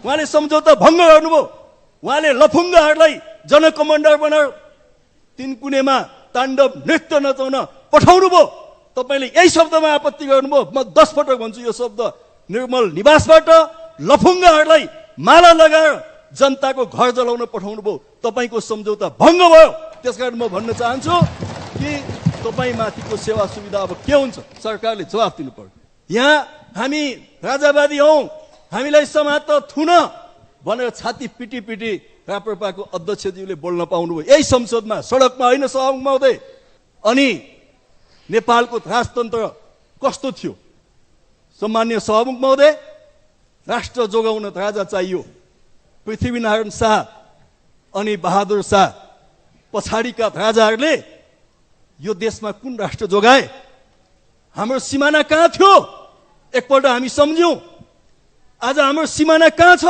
उहाँले सम्झौता भङ्ग गर्नुभयो। उहाँले लफुङ्गाहरूलाई जनकमान्डर बनाएर तिनकुनेमा ताण्डव नृत्य नचाउन पठाउनु भयो। तपाईँले यही शब्दमा आपत्ति गर्नुभयो। म 10 पटक भन्छु यो शब्द। निर्मल निवासबाट लफुङ्गाहरूलाई माला लगाएर जनताको घर जलाउन पठाउनु भयो। तपाईँको सम्झौता भङ्ग भयो। त्यसकारण म भन्न चाहन्छु कि तपाईँ माथिको सेवा सुविधा अब के हुन्छ, सरकारले जवाफ दिनु पर्यो। यहाँ हामी राजावादी हौं, हामीलाई समात थुन भनेर छाती पिटी पिटी राप्रपाको अध्यक्षज्यूले बोल्न पाउनुभयो यही संसदमा, सडकमा होइन सभामुख महोदय। अनि नेपालको राजतन्त्र कस्तो थियो? सम्माननीय सभामुख महोदय, राष्ट्र जोगाउन राजा चाहियो। पृथ्वीनारायण शाह अनि बहादुर शाह पछाडिका राजाहरूले यो देशमा कुन राष्ट्र जोगाए? हाम्रो सिमाना कहाँ थियो? एकपल्ट हामी सम्झ्यौं। आज हाम्रो सिमाना कहाँ छ?